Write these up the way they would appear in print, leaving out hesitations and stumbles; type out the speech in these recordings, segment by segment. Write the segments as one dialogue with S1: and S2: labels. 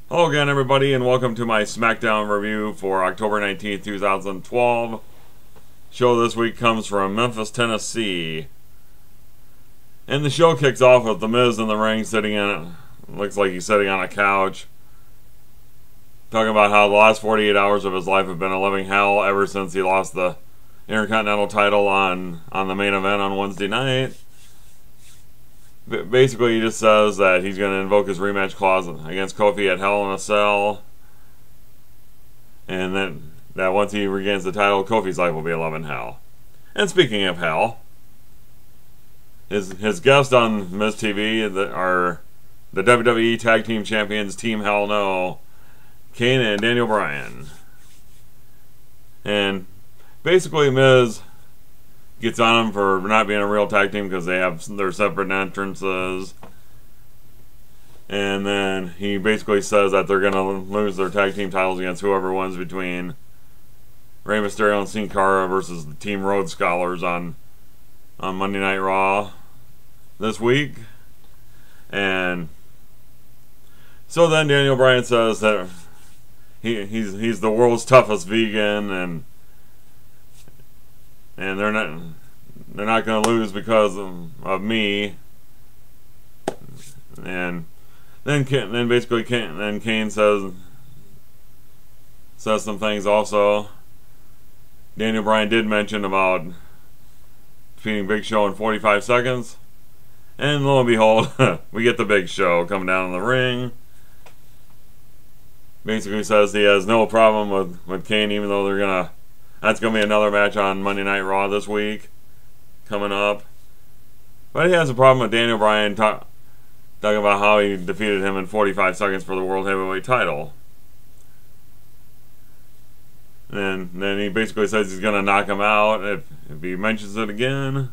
S1: Hello again, everybody, and welcome to my Smackdown review for October 19th, 2012. Show this week comes from Memphis, Tennessee. And the show kicks off with The Miz in the ring, sitting in it. Looks like he's sitting on a couch, talking about how the last 48 hours of his life have been a living hell ever since he lost the Intercontinental title on the main event on Wednesday night. Basically, he just says that he's going to invoke his rematch clause against Kofi at Hell in a Cell, and then that once he regains the title, Kofi's life will be a living hell. And speaking of hell, his guests on Miz TV are the WWE Tag Team Champions Team Hell No, Kane and Daniel Bryan. And basically, Miz gets on him for not being a real tag team because they have their separate entrances. And then he basically says that they're going to lose their tag team titles against whoever wins between Rey Mysterio and Sin Cara versus the Team Rhodes Scholars on Monday Night Raw this week. And so then Daniel Bryan says that he's the world's toughest vegan, and they're not going to lose because of me. And then Kane says some things also. Daniel Bryan did mention about defeating Big Show in 45 seconds, and lo and behold, we get the Big Show coming down in the ring. Basically says he has no problem with Kane, even though that's going to be another match on Monday Night Raw this week, coming up. But he has a problem with Daniel Bryan talking about how he defeated him in 45 seconds for the World Heavyweight title. And then he basically says he's going to knock him out if he mentions it again.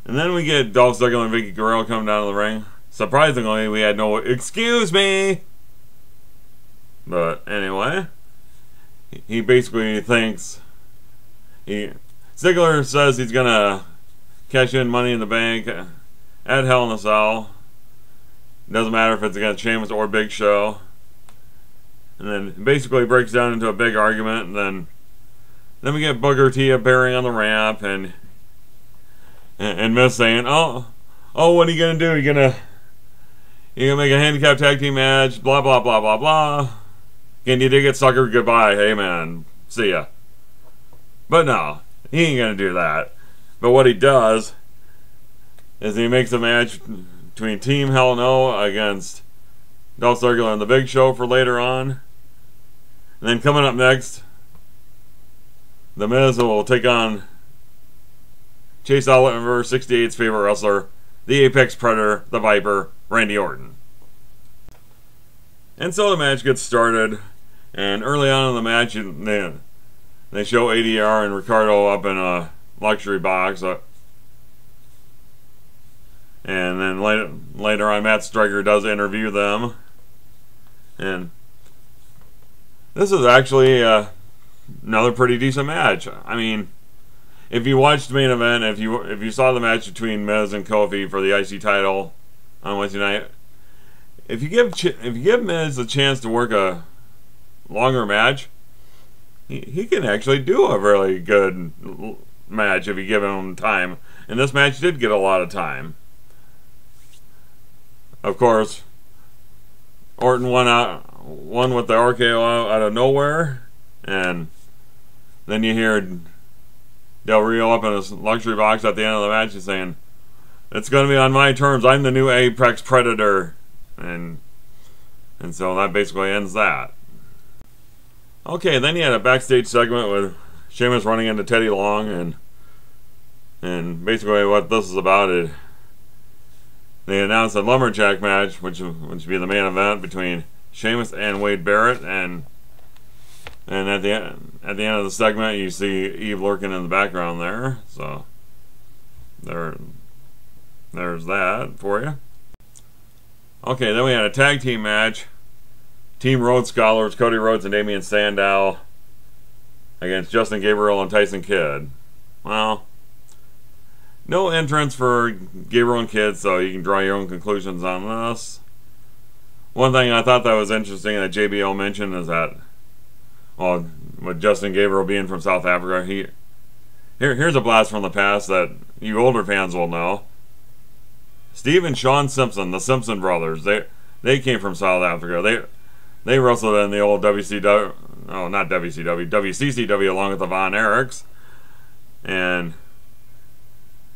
S1: And then we get Dolph Ziggler and Vicky Guerrero coming down to the ring. Surprisingly, we had no "excuse me." But anyway, he basically thinks Ziggler says he's gonna cash in Money in the Bank at Hell in a Cell. Doesn't matter if it's against Sheamus or Big Show. And then basically breaks down into a big argument, and then we get Booker T appearing on the ramp, and Miz saying, "Oh, what are you gonna do? You gonna make a handicap tag team match? Blah blah blah blah blah. Can you dig it, sucker? Goodbye. Hey man, see ya." But no, he ain't gonna do that. But what he does is he makes a match between Team Hell No against Dolph Ziggler and the Big Show for later on. And then coming up next, The Miz will take on Chase Oliver, 68's favorite wrestler, the Apex Predator, the Viper, Randy Orton. And so the match gets started, and early on in the match, they show ADR and Ricardo up in a luxury box. And then later on, Matt Striker does interview them. And this is actually another pretty decent match. I mean, if you watched the main event, if you saw the match between Miz and Kofi for the IC title on Wednesday night, if you give Miz a chance to work a longer match, he can actually do a really good match if you give him time. And this match did get a lot of time. Of course, Orton won with the RKO out of nowhere, and then you hear Del Rio up in his luxury box at the end of the match and saying, "It's going to be on my terms. I'm the new Apex Predator." And so that basically ends that. Okay, then you had a backstage segment with Sheamus running into Teddy Long, and basically what this is about is they announced a lumberjack match, which would be the main event between Sheamus and Wade Barrett, and at the end of the segment you see Eve lurking in the background there. So there's that for you. Okay, then we had a tag team match. Team Rhodes Scholars, Cody Rhodes and Damian Sandow against Justin Gabriel and Tyson Kidd. Well, no entrance for Gabriel and Kidd, so you can draw your own conclusions on this. one thing I thought that was interesting that JBL mentioned is that, well, with Justin Gabriel being from South Africa, here's a blast from the past that you older fans will know. Steve and Sean Simpson, the Simpson brothers, they came from South Africa. They wrestled in the old WCW, no, not WCW, WCCW along with the Von Erichs, and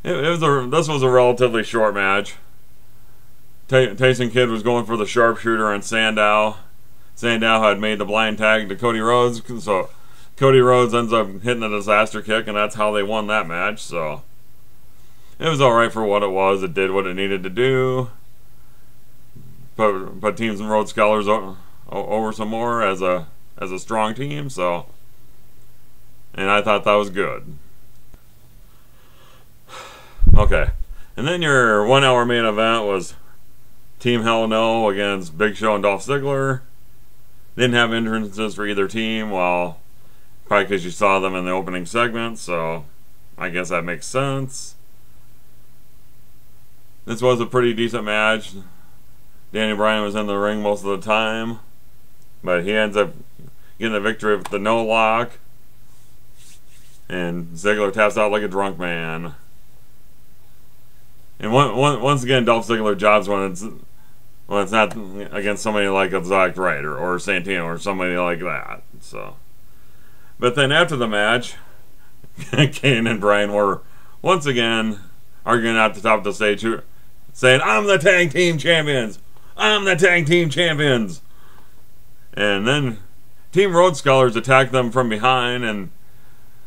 S1: this was a relatively short match. Tyson Kidd was going for the sharpshooter on Sandow. Sandow had made the blind tag to Cody Rhodes, so Cody Rhodes ends up hitting a disaster kick, and that's how they won that match. So it was alright for what it was. It did what it needed to do. Put Teams and Rhodes Scholars over some more as a strong team. So, and I thought that was good. Okay, and then your 1 hour main event was Team Hell No against Big Show and Dolph Ziggler. Didn't have entrances for either team, well, probably because you saw them in the opening segment, so I guess that makes sense. This was a pretty decent match. Danny Bryan was in the ring most of the time, but he ends up getting the victory with the no lock, and Ziggler taps out like a drunk man. And once again, Dolph Ziggler jobs when it's not against somebody like a Zack Ryder or Santino or somebody like that. So, but then after the match, Kane and Bryan were once again arguing at the top of the stage, saying, "I'm the tag team champions! I'm the tag team champions!" And then Team Rhodes Scholars attack them from behind, and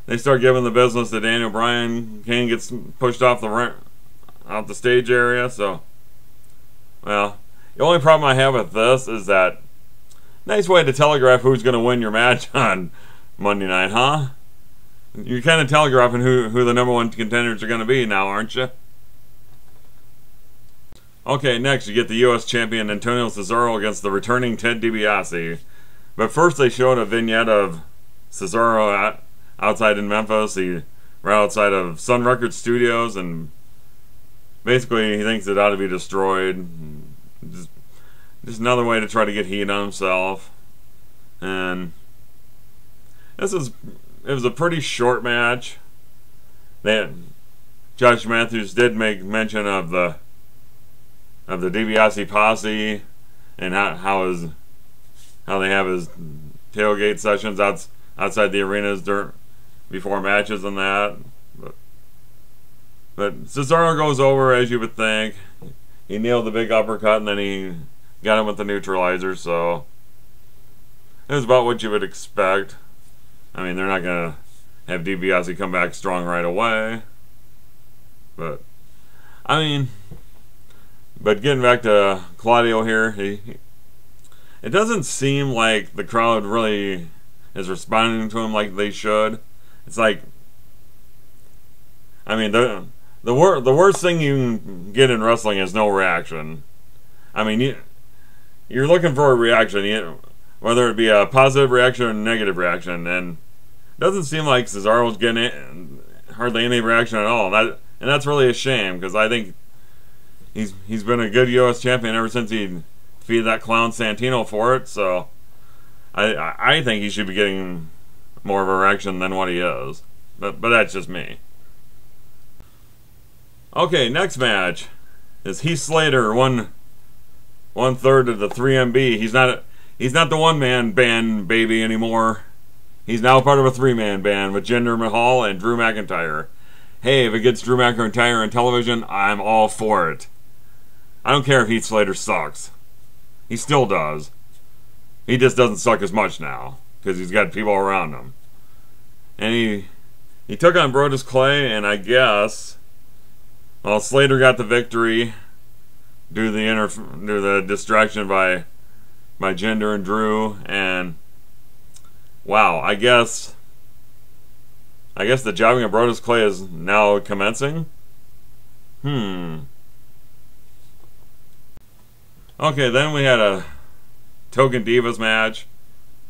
S1: they start giving the business to Daniel Bryan. Kane gets pushed off the stage area. So, well, the only problem I have with this is that nice way to telegraph who's going to win your match on Monday night, huh? You're kind of telegraphing who the number one contenders are going to be now, aren't you? Okay, next you get the U.S. champion Antonio Cesaro against the returning Ted DiBiase. But first they showed a vignette of Cesaro outside in Memphis. Right outside of Sun Records Studios, and basically he thinks it ought to be destroyed. Just another way to try to get heat on himself. And it was a pretty short match. Josh Matthews did make mention of the DiBiase posse and how they have his tailgate sessions outside the arenas before matches and that. But Cesaro goes over as you would think. He nailed the big uppercut and then he got him with the neutralizer, so it was about what you would expect. I mean, they're not going to have DiBiase come back strong right away. But, I mean, but getting back to Claudio here, it doesn't seem like the crowd really is responding to him like they should. It's like, I mean, the worst thing you can get in wrestling is no reaction. I mean, you're looking for a reaction, whether it be a positive reaction or a negative reaction, and it doesn't seem like Cesaro's getting hardly any reaction at all. And that's really a shame, because I think he's been a good U.S. champion ever since he defeated that clown Santino for it. So I think he should be getting more of a reaction than what he is. But that's just me. Okay, next match is Heath Slater, one third of the 3MB. He's not the one-man band baby anymore. He's now part of a 3-man band with Jinder Mahal and Drew McIntyre. Hey, if it gets Drew McIntyre on television, I'm all for it. I don't care if Heath Slater sucks. He still does. He just doesn't suck as much now, because he's got people around him. And he took on Brodus Clay, and I guess, well, Slater got the victory due to the distraction by Jinder and Drew, and wow, I guess the jobbing of Brodus Clay is now commencing. Okay, then we had a Token Divas match,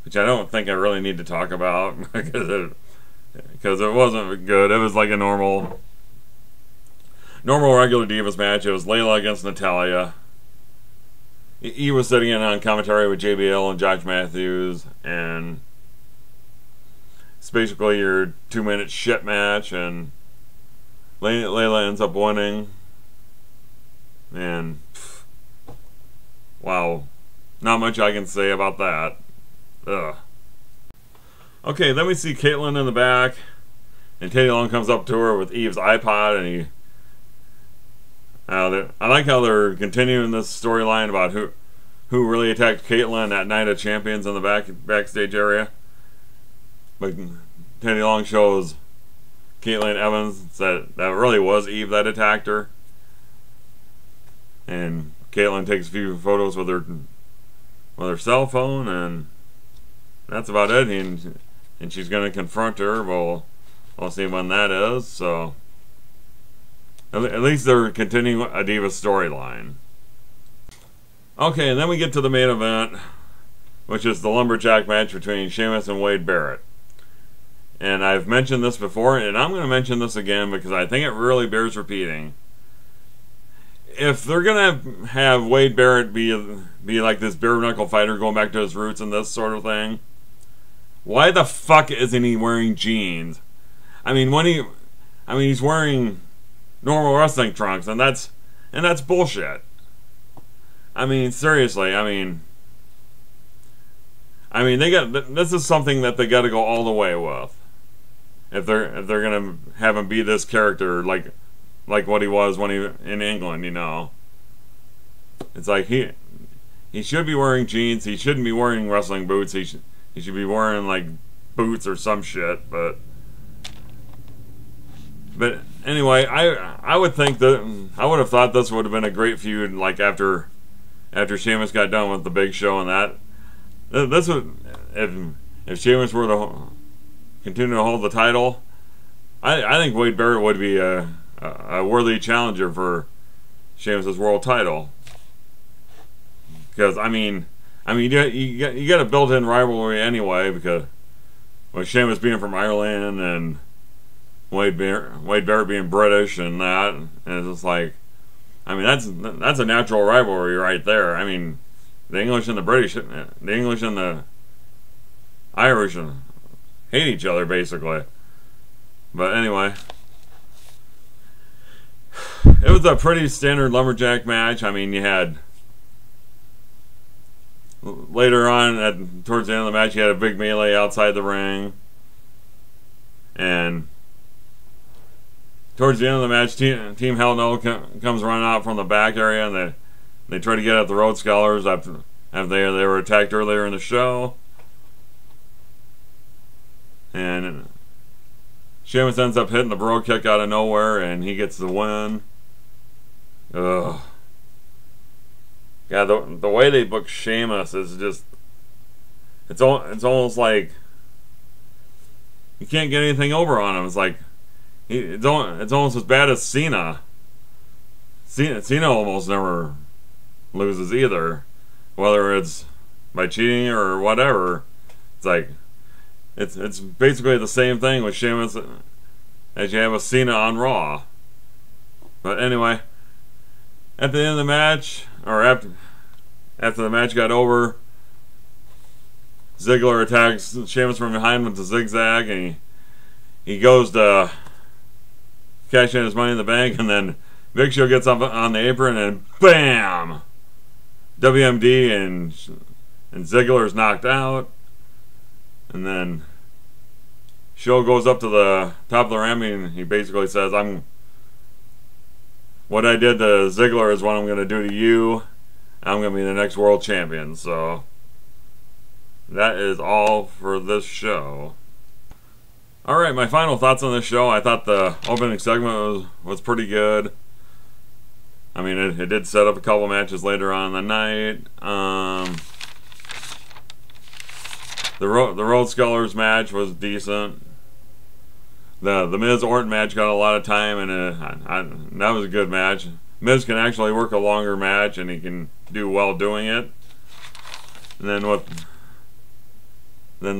S1: which I don't think I really need to talk about because it wasn't good. It was like a normal regular Divas match. It was Layla against Natalya. he was sitting in on commentary with JBL and Josh Matthews, and it's basically your 2-minute shit match, and Layla ends up winning, and wow, not much I can say about that. Ugh. Okay, then we see Caitlyn in the back, and Teddy Long comes up to her with Eve's iPod, and he. I like how they're continuing this storyline about who really attacked Caitlyn at Night of Champions in the backstage area. But Teddy Long shows Caitlyn Evans that really was Eve that attacked her, and Caitlyn takes a few photos with her cell phone, and that's about it. And she's going to confront her. We'll see when that is. So at least they're continuing a Diva storyline. Okay, and then we get to the main event, which is the lumberjack match between Sheamus and Wade Barrett. And I've mentioned this before, and I'm going to mention this again because I think it really bears repeating. If they're going to have Wade Barrett be like this bare-knuckle fighter going back to his roots and this sort of thing, why the fuck isn't he wearing jeans? I mean, he's wearing normal wrestling trunks, and that's bullshit. I mean, seriously, I mean, this is something that they got to go all the way with. If they're gonna have him be this character like what he was when he in England, you know. It's like he should be wearing jeans. He shouldn't be wearing wrestling boots. He should be wearing like boots or some shit. But anyway, I would think that I would have thought this would have been a great feud, like after Sheamus got done with the Big Show and that. This would, if Sheamus were to continue to hold the title, I think Wade Barrett would be a worthy challenger for Sheamus' world title. Because I mean, you got a built-in rivalry anyway, because with Sheamus being from Ireland and Wade Barrett being British and that, and it's just like, I mean, that's a natural rivalry right there. I mean, the English and the British, the English and the Irish hate each other, basically. But anyway, it was a pretty standard lumberjack match. I mean, you had later on, towards the end of the match, you had a big melee outside the ring, and towards the end of the match, Team Hell No comes running out from the back area, and they try to get at the Road Scholars after they were attacked earlier in the show. And Sheamus ends up hitting the bro kick out of nowhere, and he gets the win. Ugh. Yeah, the way they book Sheamus is just, it's almost like you can't get anything over on him. It's like it's almost as bad as Cena. Cena almost never loses either, whether it's by cheating or whatever. It's like it's basically the same thing with Sheamus as you have with Cena on Raw. But anyway, at the end of the match, or after the match got over, Ziggler attacks Sheamus from behind with the zigzag, and he goes to cash in his Money in the Bank, and then Big Show gets up on the apron, and BAM! WMD, and Ziggler's knocked out. And then Show goes up to the top of the ramp, and he basically says, what I did to Ziggler is what I'm going to do to you. I'm going to be the next world champion. So that is all for this show. Alright, my final thoughts on this show. I thought the opening segment was pretty good. I mean, it did set up a couple matches later on in the night. The Road Scholars match was decent. The Miz Orton match got a lot of time, and that was a good match. Miz can actually work a longer match, and he can do well doing it. And then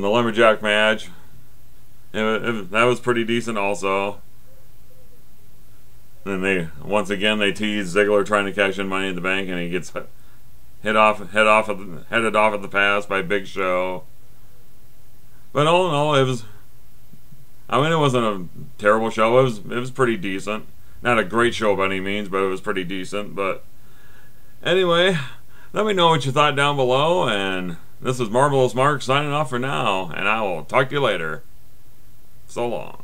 S1: the Lumberjack match, that was pretty decent also. Then once again they tease Ziggler trying to cash in Money in the Bank, and he headed off at the pass by Big Show. But all in all, it was. I mean, it wasn't a terrible show. It was pretty decent. Not a great show by any means, but it was pretty decent. But anyway, let me know what you thought down below. And this is Marvelous Mark signing off for now. And I will talk to you later. So long.